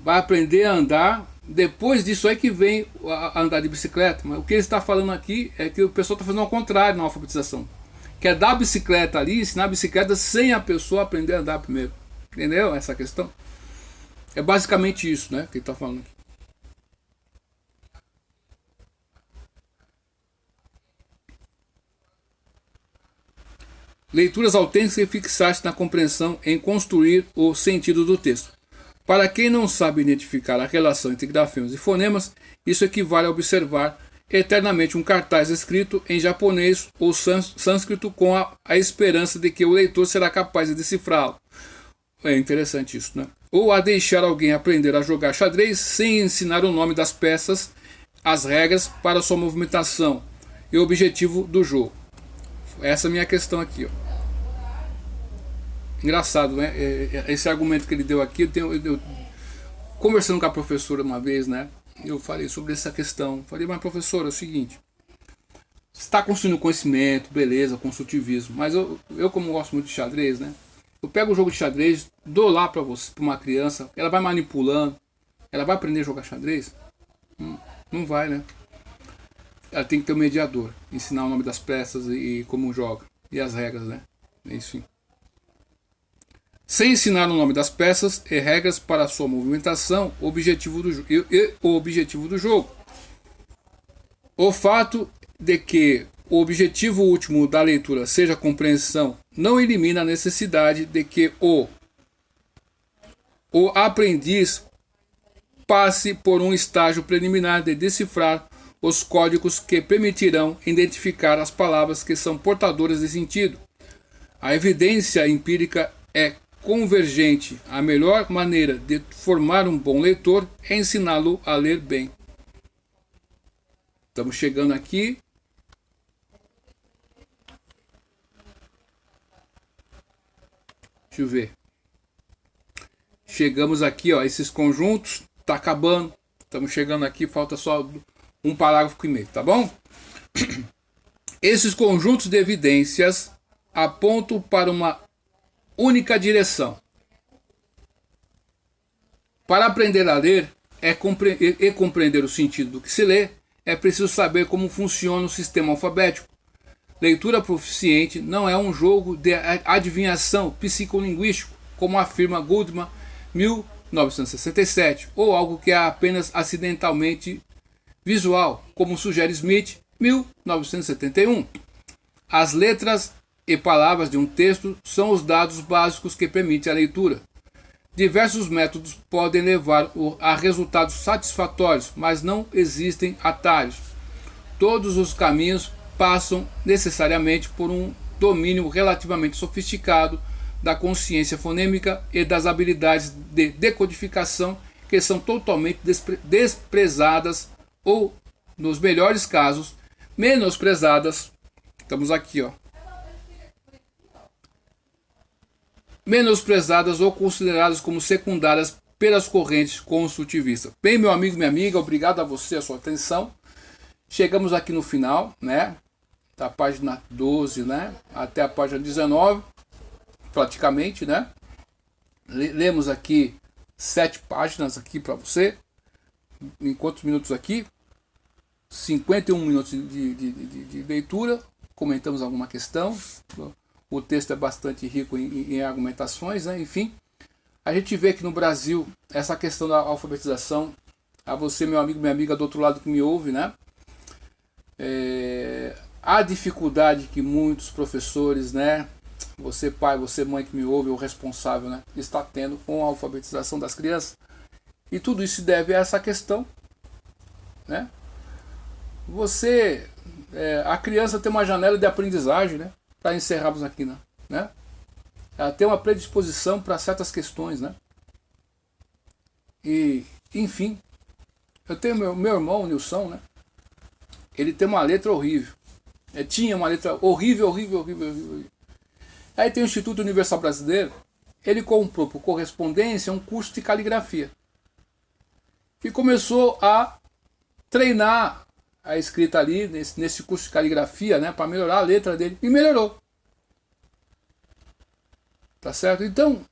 [SPEAKER 1] vai aprender a andar, depois disso aí que vem a andar de bicicleta. Mas o que ele está falando aqui é que o pessoal está fazendo ao contrário na alfabetização, que é dar a bicicleta ali, ensinar a bicicleta sem a pessoa aprender a andar primeiro. Entendeu essa questão? É basicamente isso, né, que ele está falando aqui. Leituras autênticas e fixar-se na compreensão em construir o sentido do texto. Para quem não sabe identificar a relação entre grafemas e fonemas, isso equivale a observar eternamente um cartaz escrito em japonês ou sânscrito com a esperança de que o leitor será capaz de decifrá-lo. É interessante isso, né? Ou a deixar alguém aprender a jogar xadrez sem ensinar o nome das peças, as regras para sua movimentação e o objetivo do jogo. Essa é a minha questão aqui, ó. Engraçado, né? Esse argumento que ele deu aqui, eu conversando com a professora uma vez, né? Eu falei sobre essa questão. Falei, mas professora, é o seguinte, você está construindo conhecimento, beleza, construtivismo, mas eu como gosto muito de xadrez, né? Eu pego o jogo de xadrez, dou lá para uma criança, ela vai manipulando, ela vai aprender a jogar xadrez? Não vai, né? Ela tem que ter um mediador, ensinar o nome das peças e como joga, e as regras, né? Enfim. Sem ensinar o nome das peças e regras para sua movimentação e o objetivo do jogo. O fato de que o objetivo último da leitura seja a compreensão não elimina a necessidade de que o aprendiz passe por um estágio preliminar de decifrar os códigos que permitirão identificar as palavras que são portadoras de sentido. A evidência empírica é convergente. A melhor maneira de formar um bom leitor é ensiná-lo a ler bem. Estamos chegando aqui. Deixa eu ver. Chegamos aqui, ó, esses conjuntos tá acabando. Estamos chegando aqui, falta só um parágrafo e meio, tá bom? Esses conjuntos de evidências apontam para uma única direção. Para aprender a ler e compreender o sentido do que se lê, é preciso saber como funciona o sistema alfabético. Leitura proficiente não é um jogo de adivinhação psicolinguístico, como afirma Goldman, 1967, ou algo que é apenas acidentalmente visual, como sugere Smith, 1971. As letras e palavras de um texto são os dados básicos que permitem a leitura. Diversos métodos podem levar a resultados satisfatórios, mas não existem atalhos. Todos os caminhos passam necessariamente por um domínio relativamente sofisticado da consciência fonêmica e das habilidades de decodificação, que são totalmente desprezadas ou, nos melhores casos, menosprezadas. Estamos aqui, ó. Menosprezadas ou consideradas como secundárias pelas correntes construtivistas. Bem, meu amigo e minha amiga, obrigado a você, a sua atenção. Chegamos aqui no final, né, da página 12, né, até a página 19, praticamente, né. Lemos aqui 7 páginas aqui para você. Em quantos minutos aqui? 51 minutos de leitura. Comentamos alguma questão. O texto é bastante rico em argumentações, né? Enfim. A gente vê que no Brasil, essa questão da alfabetização, a você, meu amigo, minha amiga do outro lado que me ouve, né? A dificuldade que muitos professores, né? Você pai, você mãe que me ouve, o responsável, né? Está tendo com a alfabetização das crianças. E tudo isso se deve a essa questão, né? A criança tem uma janela de aprendizagem, né? Para encerrarmos aqui, né? Ela tem uma predisposição para certas questões, né? E, enfim, eu tenho meu irmão, o Nilson, né? Ele tem uma letra horrível. Tinha uma letra horrível. Aí tem o Instituto Universal Brasileiro, ele comprou por correspondência um curso de caligrafia. E começou a treinar a escrita ali, nesse curso de caligrafia, né, para melhorar a letra dele. E melhorou. Tá certo? Então,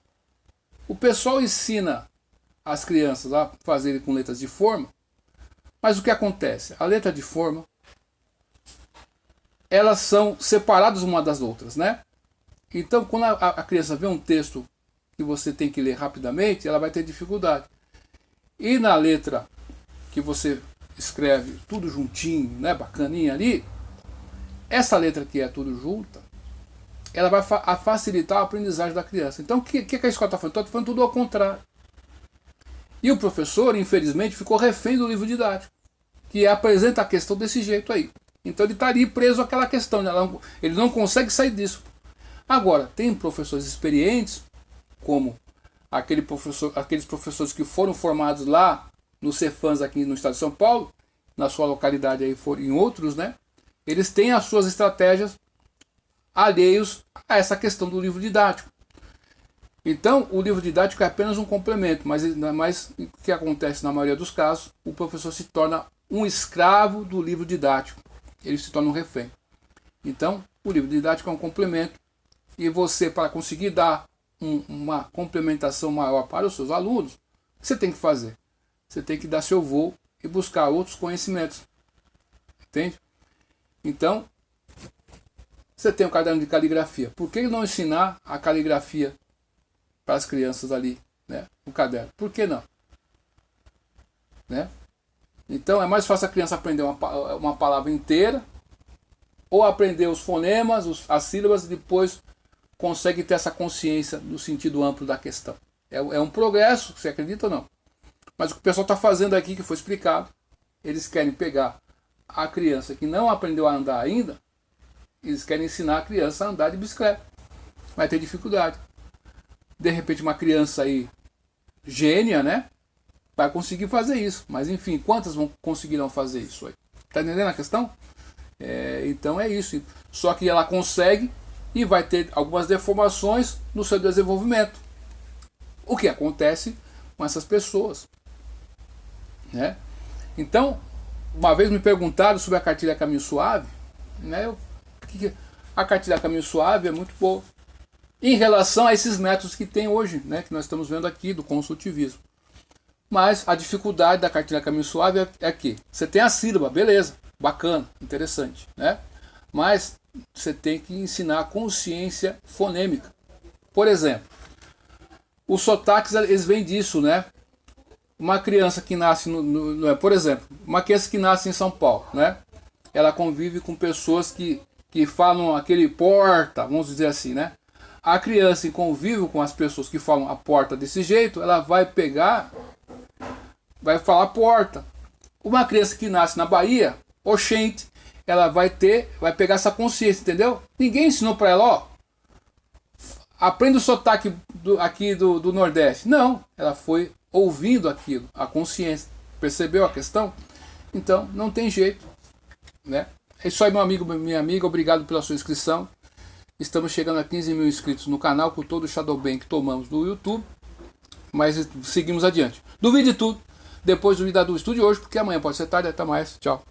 [SPEAKER 1] o pessoal ensina as crianças a fazerem com letras de forma, mas o que acontece? A letra de forma, elas são separadas uma das outras, né? Então, quando a criança vê um texto que você tem que ler rapidamente, ela vai ter dificuldade. E na letra que você escreve tudo juntinho, né, bacaninha ali, essa letra que é tudo junta, ela vai facilitar a aprendizagem da criança. Então, o que a escola está falando? Está falando tudo ao contrário. E o professor, infelizmente, ficou refém do livro didático, que apresenta a questão desse jeito aí. Então, ele está ali preso àquela questão, ele não consegue sair disso. Agora, tem professores experientes, como aqueles professores que foram formados lá no Cefans, aqui no estado de São Paulo, na sua localidade aí, em outros, né? Eles têm as suas estratégias alheios a essa questão do livro didático. Então, o livro didático é apenas um complemento, mas o que acontece na maioria dos casos, o professor se torna um escravo do livro didático. Ele se torna um refém. Então, o livro didático é um complemento, e você, para conseguir dar uma complementação maior para os seus alunos, o que você tem que fazer? Você tem que dar seu voo e buscar outros conhecimentos. Entende? Então, você tem um caderno de caligrafia. Por que não ensinar a caligrafia para as crianças ali, né, no caderno? Por que não? Né? Então, é mais fácil a criança aprender uma palavra inteira, ou aprender os fonemas, as sílabas, e depois consegue ter essa consciência no sentido amplo da questão. É um progresso, você acredita ou não? Mas o que o pessoal está fazendo aqui, que foi explicado, eles querem pegar a criança que não aprendeu a andar ainda, eles querem ensinar a criança a andar de bicicleta. Vai ter dificuldade. De repente uma criança aí, gênia, né, vai conseguir fazer isso. Mas enfim, quantas conseguirão fazer isso aí? Tá entendendo a questão? Então é isso. Só que ela consegue e vai ter algumas deformações no seu desenvolvimento. O que acontece com essas pessoas? né? Então, uma vez me perguntaram sobre a cartilha Caminho Suave, né? A cartilha Caminho Suave é muito boa em relação a esses métodos que tem hoje, né? Que nós estamos vendo aqui do consultivismo. Mas a dificuldade da cartilha Caminho Suave é que você tem a sílaba, beleza, bacana, interessante, né? Mas você tem que ensinar a consciência fonêmica. Por exemplo, os sotaques, eles vêm disso, né? Uma criança que nasce, por exemplo, uma criança que nasce em São Paulo, né? Ela convive com pessoas que falam aquele porta, vamos dizer assim, né? A criança em convívio com as pessoas que falam a porta desse jeito, ela vai falar porta. Uma criança que nasce na Bahia, oxente, ela vai pegar essa consciência, entendeu? Ninguém ensinou para ela, ó, aprenda o sotaque aqui do Nordeste. Não, ela foi ouvindo aquilo, a consciência. Percebeu a questão? Então, não tem jeito, né? É isso aí, meu amigo, minha amiga, obrigado pela sua inscrição. Estamos chegando a 15 mil inscritos no canal com todo o Shadowban que tomamos do YouTube. Mas seguimos adiante. Duvide tudo. Depois duvida do estúdio hoje, porque amanhã pode ser tarde. Até mais. Tchau.